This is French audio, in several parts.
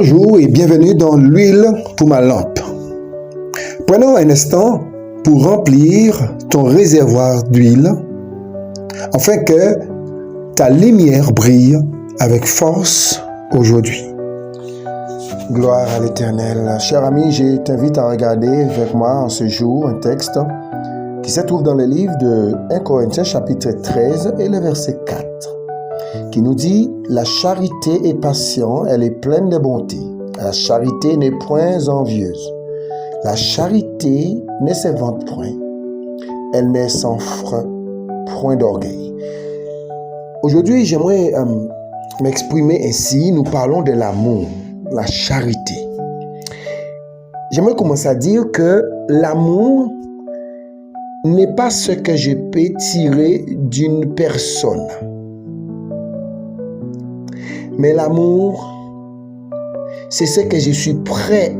Bonjour et bienvenue dans l'huile pour ma lampe. Prenons un instant pour remplir ton réservoir d'huile afin que ta lumière brille avec force aujourd'hui. Gloire à l'Éternel. Cher ami, je t'invite à regarder avec moi en ce jour un texte qui se trouve dans le livre de 1 Corinthiens chapitre 13 et le verset 4. Qui nous dit « La charité est patiente, elle est pleine de bonté. La charité n'est point envieuse. La charité ne se vante point. Elle ne s'enfre point d'orgueil. » Aujourd'hui, j'aimerais m'exprimer ainsi. Nous parlons de l'amour, la charité. J'aimerais commencer à dire que l'amour n'est pas ce que je peux tirer d'une personne. Mais l'amour, c'est ce que je suis prêt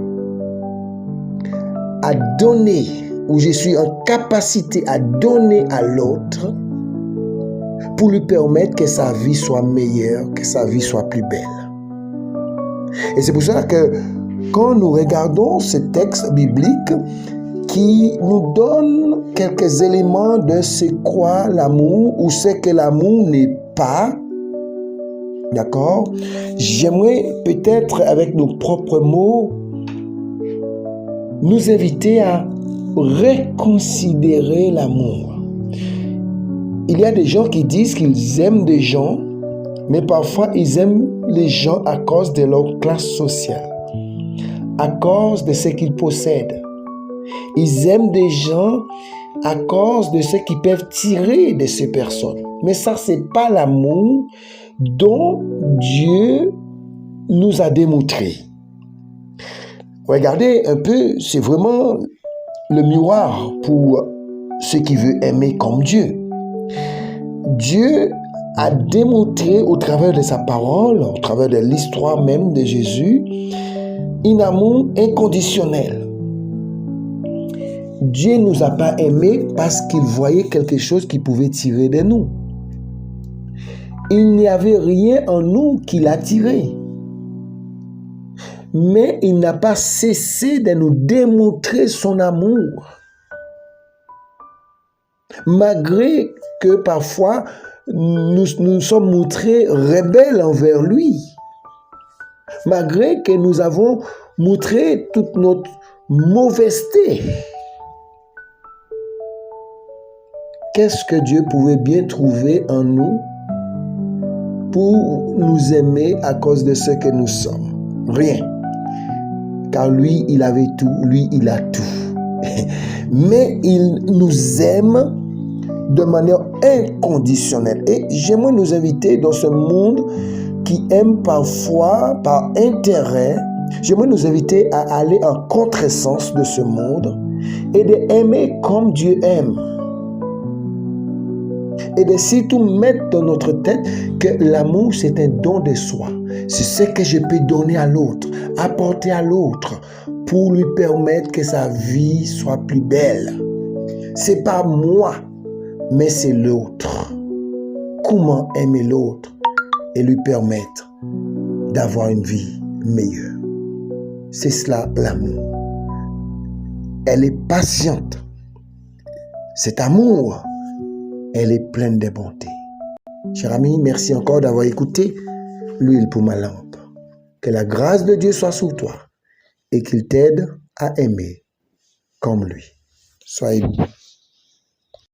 à donner, ou je suis en capacité à donner à l'autre pour lui permettre que sa vie soit meilleure, que sa vie soit plus belle. Et c'est pour cela que quand nous regardons ce texte biblique qui nous donne quelques éléments de ce qu'est l'amour ou ce que l'amour n'est pas, d'accord? J'aimerais peut-être, avec nos propres mots, nous inviter à reconsidérer l'amour. Il y a des gens qui disent qu'ils aiment des gens, mais parfois ils aiment les gens à cause de leur classe sociale, à cause de ce qu'ils possèdent. Ils aiment des gens à cause de ce qu'ils peuvent tirer de ces personnes. Mais ça, c'est pas l'amour dont Dieu nous a démontré. Regardez un peu, c'est vraiment le miroir pour ceux qui veulent aimer comme Dieu. Dieu a démontré au travers de sa parole, au travers de l'histoire même de Jésus, un amour inconditionnel. Dieu ne nous a pas aimés parce qu'il voyait quelque chose qui pouvait tirer de nous. Il n'y avait rien en nous qui l'attirait. Mais il n'a pas cessé de nous démontrer son amour. Malgré que parfois nous sommes montrés rebelles envers lui. Malgré que nous avons montré toute notre mauvaiseté. Qu'est-ce que Dieu pouvait bien trouver en nous pour nous aimer à cause de ce que nous sommes? Rien. Car lui, il avait tout. Lui, il a tout. Mais il nous aime de manière inconditionnelle. Et j'aimerais nous inviter dans ce monde qui aime parfois par intérêt. J'aimerais nous inviter à aller en contresens de ce monde et d'aimer comme Dieu aime. Et de surtout mettre dans notre tête que l'amour, c'est un don de soi. C'est ce que je peux donner à l'autre, apporter à l'autre, pour lui permettre que sa vie soit plus belle. C'est pas moi, mais c'est l'autre. Comment aimer l'autre et lui permettre d'avoir une vie meilleure? C'est cela l'amour. Elle est patiente. Cet amour, elle est pleine de bonté. Cher ami, merci encore d'avoir écouté l'huile pour ma lampe. Que la grâce de Dieu soit sur toi et qu'il t'aide à aimer comme lui. Soyez bénis.